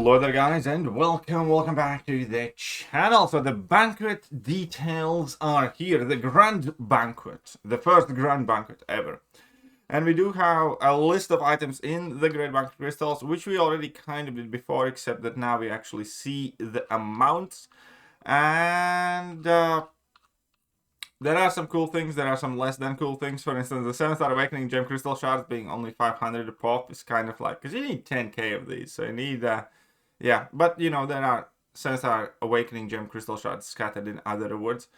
Hello there guys, and welcome back to the channel. So the banquet details are here, the grand banquet, the first grand banquet ever. And we do have a list of items in the Great Banquet Crystals, which we already kind of did before, except that now we actually see the amounts. And there are some cool things, there are some less than cool things. For instance, the 7-star Awakening Gem Crystal Shards being only 500 a pop is kind of like, because you need 10k of these, so you need, yeah, but you know, there are 7-star Awakening Gem Crystal Shards scattered in other rewards.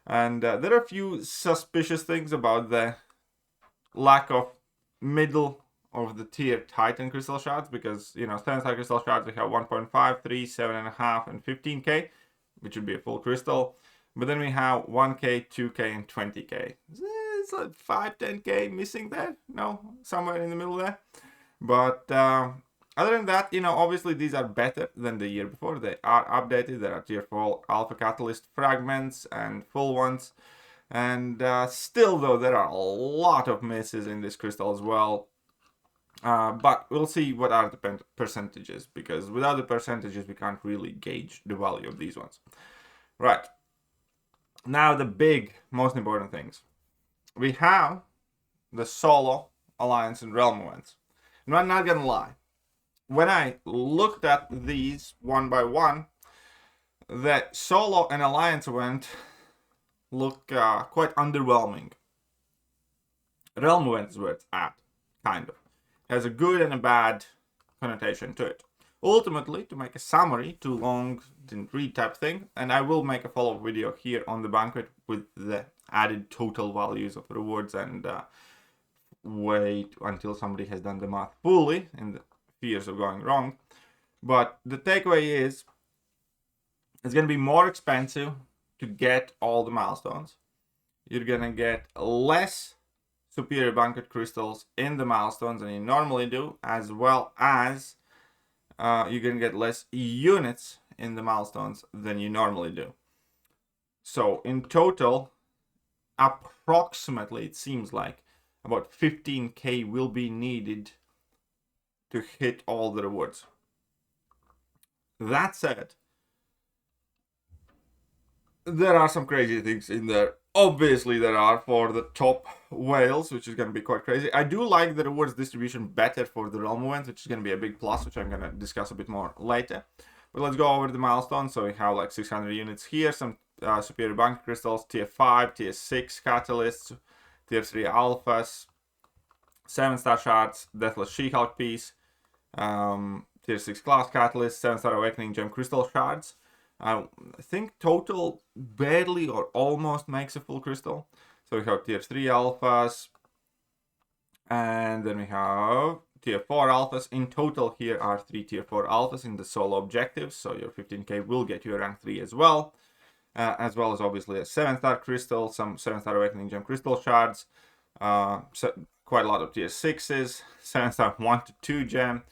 And there are a few suspicious things about the lack of middle of the tier Titan Crystal Shards, because, you know, 7-star Crystal Shards, we have 1.5, 3, 7.5, and 15k, which would be a full crystal. But then we have 1k, 2k, and 20k. It's like 5, 10k missing there. No, somewhere in the middle there. But other than that, you know, obviously these are better than the year before. They are updated. There are tier 4 Alpha Catalyst fragments and full ones. And still, though, there are a lot of misses in this crystal as well. But we'll see what are the percentages, because without the percentages, we can't really gauge the value of these ones. Right. Now, the big, most important things. We have the solo, alliance, and realm events. And I'm not gonna lie. When I looked at these one by one, the solo and alliance event look quite underwhelming. Realm event is where it's at, kind of. It has a good and a bad connotation to it. Ultimately, to make a summary, too long, didn't read type thing, and I will make a follow-up video here on the banquet with the added total values of rewards, and wait until somebody has done the math fully in the fears of going wrong. But the takeaway is, it's going to be more expensive to get all the milestones. You're going to get less superior banquet crystals in the milestones than you normally do, as well as you're going to get less units in the milestones than you normally do. So in total, approximately, it seems like about 15k will be needed to hit all the rewards. That said, there are some crazy things in there. Obviously, there are for the top whales, which is going to be quite crazy. I do like the rewards distribution better for the realm event, which is going to be a big plus, which I'm going to discuss a bit more later. But let's go over the milestones. So we have like 600 units here, some superior banquet crystals, tier 5, tier 6 catalysts, tier 3 alphas, 7-star shards, Deathless She-Hulk piece, tier 6 class catalyst, 7-star Awakening Gem Crystal Shards. I think total barely or almost makes a full crystal. So we have tier 3 alphas, and then we have tier 4 alphas. In total, here are 3 tier 4 alphas in the solo objectives, so your 15k will get you a rank 3 as well as obviously a 7-star crystal, some 7-star Awakening Gem Crystal Shards, so quite a lot of tier 6s, 7-star 1 to 2 gem,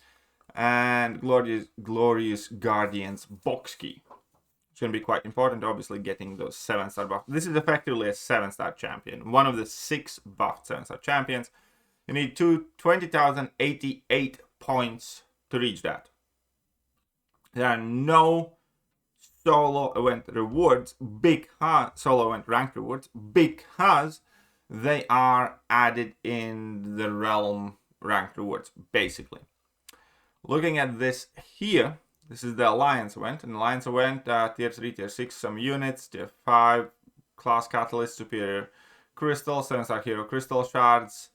and Glorious Guardians box key. It's going to be quite important, obviously, getting those 7-star buffs. This is effectively a 7-star champion, one of the 6 buffed 7-star champions. You need 20,088 points to reach that. There are no solo event rewards, solo event rank rewards, because they are added in the realm rank rewards, basically. Looking at this here, this is the Alliance event. And Alliance event, tier 3, tier 6, some units, tier 5, class catalyst, superior crystal, 7-star hero crystal shards,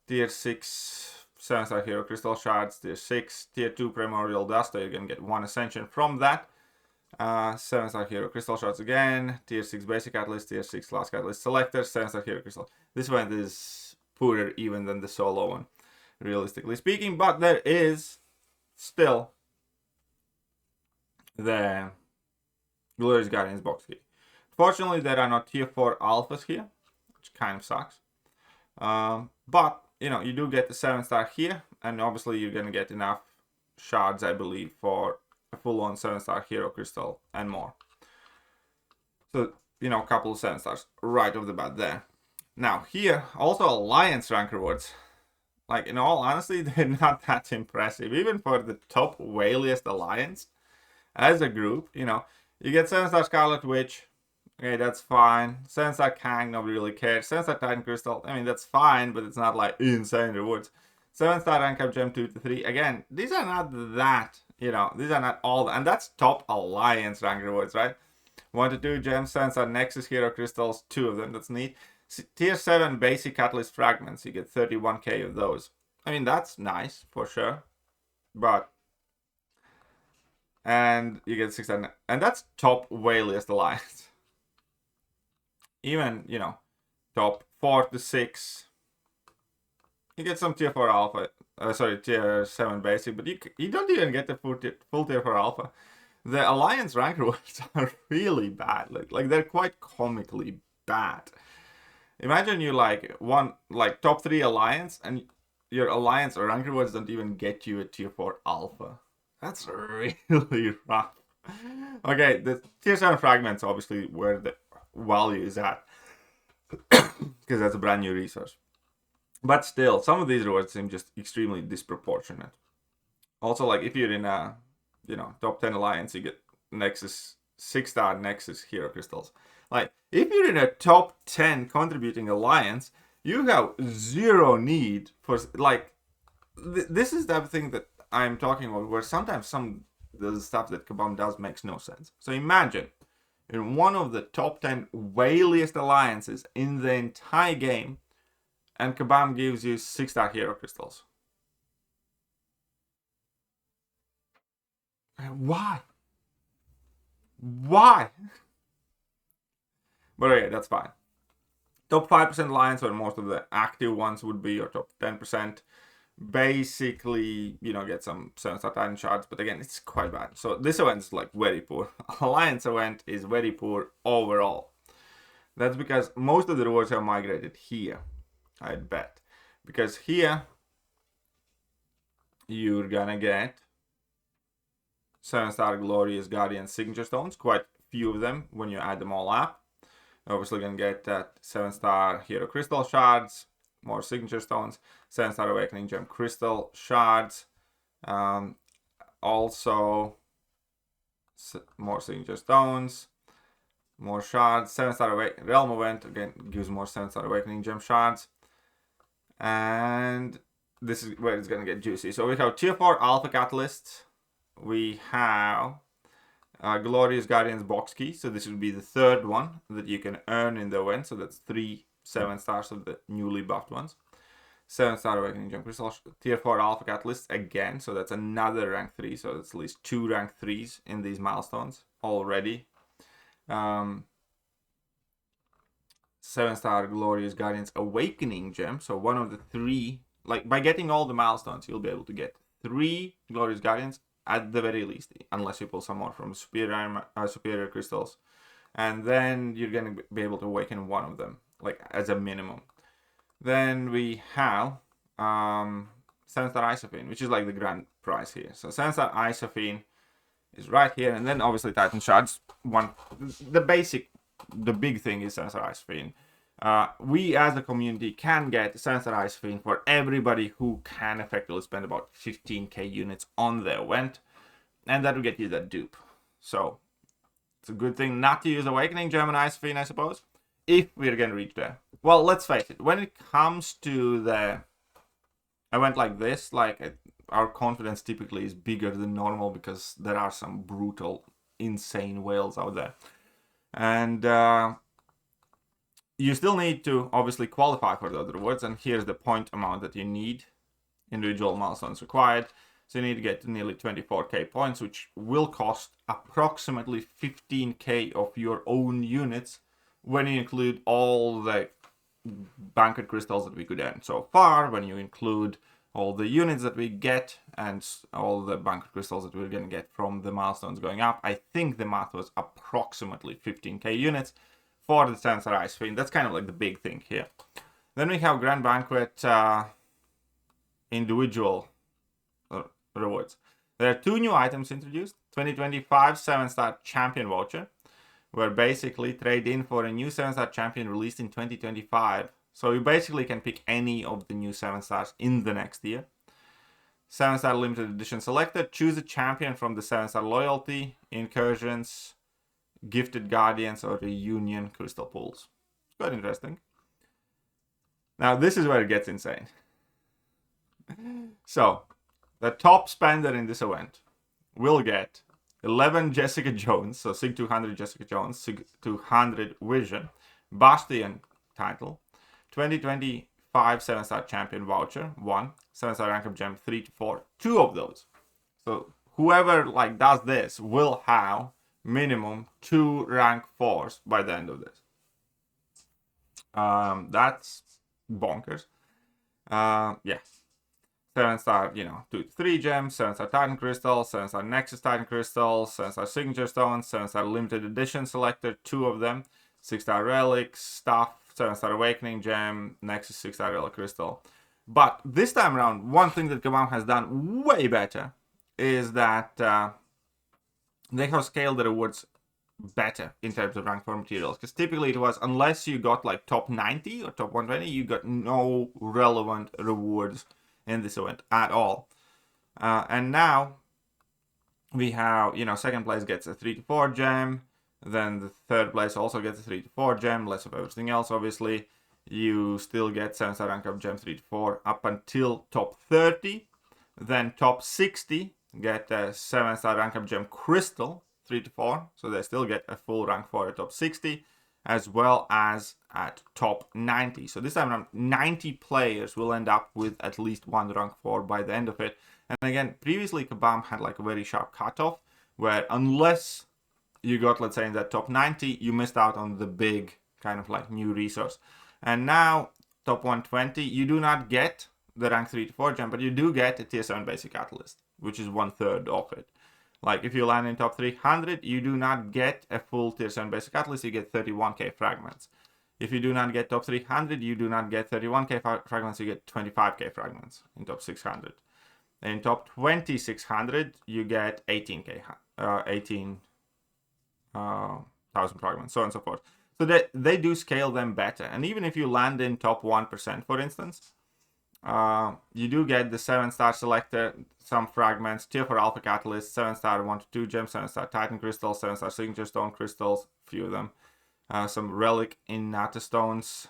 tier 6, 7-star hero crystal shards, tier 6, tier 2 primordial dust, so you're going to get 1 ascension from that. 7-star hero crystal shards again, tier 6 basic catalyst, tier 6 class catalyst selector, 7-star hero crystal. This event is poorer even than the solo one, realistically speaking, but there is still the Glorious Guardians box key. Fortunately, there are not tier 4 alphas here, which kind of sucks. But, you know, you do get the 7-star here, and obviously you're going to get enough shards, I believe, for a full-on 7-star hero crystal and more. So, you know, a couple of 7-stars right off the bat there. Now, here, also Alliance rank rewards. like, in all honesty, they're not that impressive. Even for the top whaliest alliance, as a group, you know, you get 7-star Scarlet Witch. Okay, that's fine. 7-star Kang, nobody really cares. 7-star Titan Crystal, I mean, that's fine, but it's not like insane rewards. 7-star rank up gem 2 to 3. Again, these are not that, you know, these are not all, and that's top alliance rank rewards, right? 1 to 2 gems, 7-star Nexus Hero Crystals, 2 of them, that's neat. Tier 7 basic Catalyst Fragments, you get 31k of those. I mean, that's nice, for sure. But, and you get 6, and that's top whaliest alliance. Even, you know, top 4 to 6. You get some tier 4 alpha, tier 7 basic, but you don't even get the full tier 4 alpha. The alliance rank rewards are really bad. Like they're quite comically bad. Imagine you like top 3 alliance, and your alliance rank rewards don't even get you a tier 4 alpha. That's really rough. Okay, the tier 7 fragments obviously where the value is at, because that's a brand new resource. But still, some of these rewards seem just extremely disproportionate. Also, like if you're in a, you know, top 10 alliance, you get Nexus 6-star Nexus Hero Crystals. Like if you're in a top 10 contributing alliance, you have zero need for like. This is the thing that I'm talking about, where sometimes the stuff that Kabam does makes no sense. So imagine in one of the top 10 whaliest alliances in the entire game, and Kabam gives you 6-star Hero Crystals. Why? Why? But okay, that's fine. Top 5% alliance, where most of the active ones would be, or top 10%. Basically, you know, get some 7-star Titan shards, but again, it's quite bad. So this event is like very poor. Alliance event is very poor overall. That's because most of the rewards have migrated here, I'd bet. Because here, you're gonna get 7-star Glorious Guardian Signature Stones, quite few of them when you add them all up. Obviously gonna get that 7-star Hero Crystal Shards, more Signature Stones, 7-star Awakening Gem Crystal Shards, also more Signature Stones, more Shards, 7-star Realm Event, again, gives more 7-star Awakening Gem Shards, and this is where it's gonna get juicy. So we have tier 4 Alpha Catalyst, we have Glorious Guardians box key, so this would be the third one that you can earn in the event, so that's 3 7-stars of the newly buffed ones. 7-star Awakening Gem Crystal, tier 4 Alpha Catalyst again, so that's another rank 3, so that's at least 2 rank 3s in these milestones already. 7-star Glorious Guardians Awakening Gem, so one of the 3, like by getting all the milestones, you'll be able to get 3 Glorious Guardians at the very least, unless you pull some more from superior crystals. And then you're going to be able to awaken one of them, like as a minimum. Then we have 7-star Isophyne, which is like the grand prize here. So 7-star Isophyne is right here, and then obviously Titan Shards. The big thing is 7-star Isophyne. We as a community can get 7-star Isophyne for everybody who can effectively spend about 15k units on the event, and that will get you that dupe. So it's a good thing not to use Awakening Gem and Isophyne, I suppose, if we're going to reach there. Well, let's face it, when it comes to the event like this, our confidence typically is bigger than normal because there are some brutal, insane whales out there. And you still need to obviously qualify for the other rewards, and here's the point amount that you need. Individual milestones required. So you need to get to nearly 24k points, which will cost approximately 15k of your own units when you include all the Banquet crystals that we could earn so far, when you include all the units that we get and all the Banquet crystals that we're going to get from the milestones going up. I think the math was approximately 15k units for the 7-star Isophyne. That's kind of like the big thing here. Then we have Grand Banquet individual rewards. There are 2 new items introduced. 2025 7-star Champion Voucher, where basically trade in for a new 7-star champion released in 2025 So you basically can pick any of the new 7 stars in the next tier. 7-star limited edition selector. Choose a champion from the 7-star loyalty, incursions, gifted guardians, or reunion crystal pools. It's quite interesting. Now this is where it gets insane. So the top spender in this event will get 11 Jessica Jones, so Sig 200 Jessica Jones, Sig 200 Vision, Bastion title, 2025 7-star champion voucher, 1, 7-star rank up gem 3 to 4, 2 of those. So whoever like does this will have minimum 2 rank 4s by the end of this. That's bonkers. Yeah. 7-star, 2 to 3 gems, 7-star Titan Crystal, 7-star Nexus Titan Crystal, 7-star Signature Stones, 7-star Limited Edition Selector, 2 of them, 6-star Relics, Stuff, 7-star Awakening Gem, Nexus 6-star Relic Crystal. But this time around, one thing that Kabam has done way better is that they have scaled the rewards better in terms of rank 4 materials. Because typically it was, unless you got like top 90 or top 120, you got no relevant rewards in this event at all. And now we have, second place gets a 3 to 4 gem. Then the third place also gets a 3 to 4 gem, less of everything else, obviously. You still get 7-star rank up gem 3 to 4 up until top 30. Then top 60 get a 7-star rank up gem crystal 3 to 4. So they still get a full rank 4 at top 60, as well as at top 90. So this time around, 90 players will end up with at least 1 rank 4 by the end of it. And again, previously Kabam had like a very sharp cutoff, where unless you got, let's say, in that top 90, you missed out on the big kind of like new resource. And now, top 120, you do not get the rank 3 to 4 gem, but you do get a tier 7 basic catalyst, which is 1/3 of it. Like if you land in top 300, you do not get a full tier 7 basic catalyst, you get 31k fragments. If you do not get top 300, you do not get 31k fragments, you get 25k fragments in top 600. In top 2600, you get 18,000 fragments, so on and so forth. So they do scale them better. And even if you land in top 1%, for instance, you do get the 7-star selector, some fragments, tier 4 alpha catalyst, 7-star 1 to 2 gems, 7-star Titan crystals, 7-star signature stone crystals, few of them, some relic innata stones,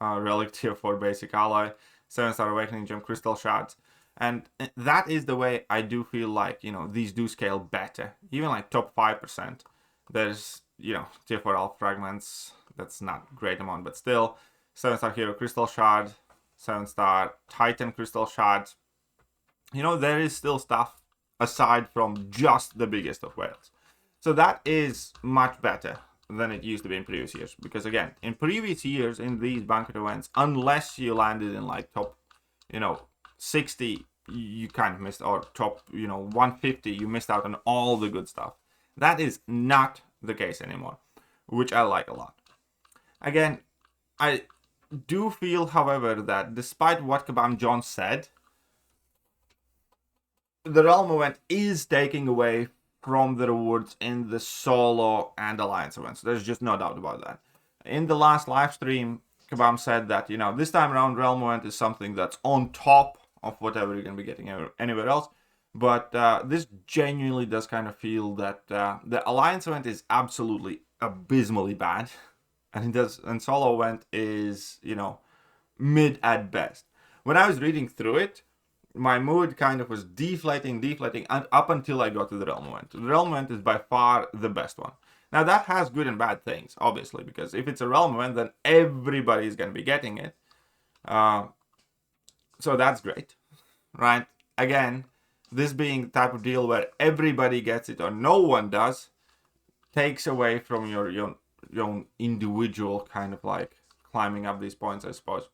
relic tier 4 basic alloy, 7-star awakening gem crystal shards. And that is the way I do feel like, these do scale better. Even like top 5%. There's, tier 4 alpha fragments. That's not a great amount, but still. 7-star hero crystal shard. 7-star Titan crystal shards. There is still stuff aside from just the biggest of whales. So that is much better than it used to be in previous years. Because again, in previous years, in these banquet events, unless you landed in like top, 60, you kind of missed, or top, 150, you missed out on all the good stuff. That is not the case anymore, which I like a lot. Again, I do feel, however, that despite what Kabam John said, the Realm event is taking away from the rewards in the solo and alliance events. There's just no doubt about that. In the last live stream, Kabam said that, this time around Realm event is something that's on top of whatever you're going to be getting anywhere else. But this genuinely does kind of feel that the alliance event is absolutely abysmally bad. And solo event is, mid at best. When I was reading through it, my mood kind of was deflating, and up until I got to the Realm event. The Realm event is by far the best one. Now that has good and bad things, obviously, because if it's a Realm event, then everybody is going to be getting it. So that's great, right? Again, this being the type of deal where everybody gets it or no one does, takes away from your own individual kind of like climbing up these points, I suppose.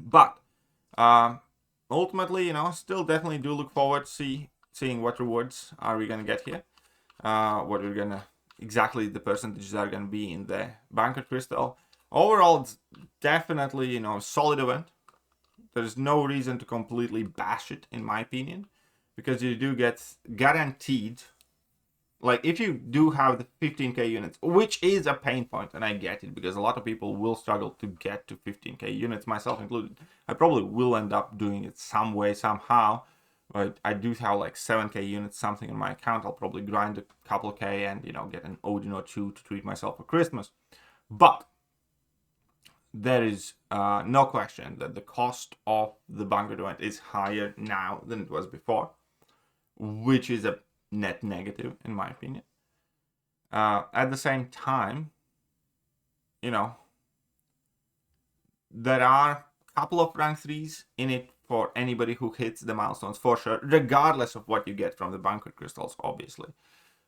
But ultimately, still definitely do look forward to seeing what rewards are we going to get here. What we're going to, exactly the percentages are going to be in the Banquet Crystal. Overall, it's definitely, solid event. There's no reason to completely bash it, in my opinion, because you do get guaranteed Like, if you do have the 15k units, which is a pain point, and I get it, because a lot of people will struggle to get to 15k units, myself included. I probably will end up doing it some way, somehow, but I do have like 7k units, something in my account. I'll probably grind a couple of k and, you know, get an Odin or two to treat myself for Christmas. But there is no question that the cost of the Banquet event is higher now than it was before, which is a net negative, in my opinion. At the same time, you know, there are a couple of rank 3s in it for anybody who hits the milestones, for sure, regardless of what you get from the Banquet crystals, obviously.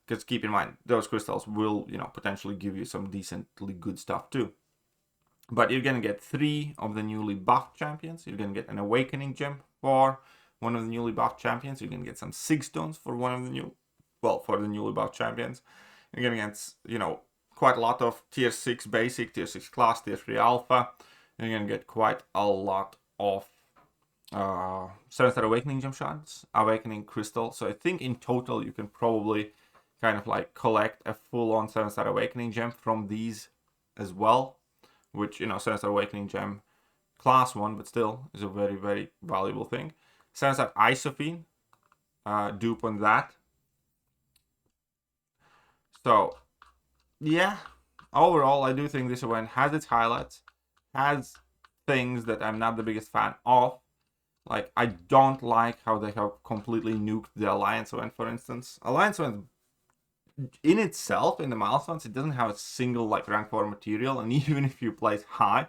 Because keep in mind, those crystals will, you know, potentially give you some decently good stuff too. But you're going to get 3 of the newly buffed champions. You're going to get an Awakening Gem for one of the newly buffed champions. You're going to get some Sig Stones for one of the for the newly buffed champions. You're going to get, you know, quite a lot of tier 6 basic, tier 6 class, tier 3 alpha. You're going to get quite a lot of 7-star Awakening Gem shards, Awakening Crystal. So I think in total you can probably kind of like collect a full-on 7-star Awakening Gem from these as well. Which, you know, 7-star Awakening Gem, class 1, but still is a very, very valuable thing. 7-star Isophyne, dupe on that. So, yeah, overall, I do think this event has its highlights, has things that I'm not the biggest fan of. Like, I don't like how they have completely nuked the Alliance event, for instance. Alliance event, in itself, in the milestones, it doesn't have a single like rank 4 material, and even if you place high,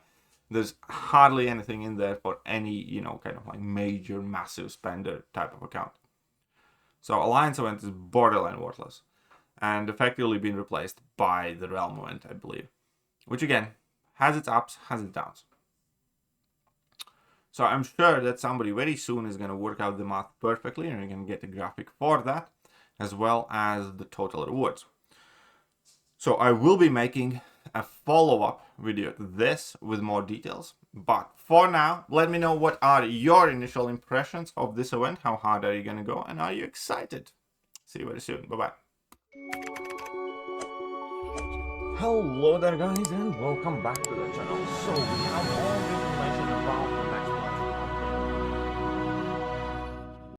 there's hardly anything in there for any, you know, kind of like major, massive spender type of account. So Alliance event is borderline worthless, and effectively being replaced by the Realm event, I believe, which again has its ups, has its downs. So I'm sure that somebody very soon is going to work out the math perfectly, and you're going to get a graphic for that, as well as the total rewards. So I will be making a follow-up video to this with more details. But for now, let me know what are your initial impressions of this event. How hard are you going to go? And are you excited? See you very soon. Bye-bye. Hello there, guys, and welcome back to the channel. So we have all the information about the next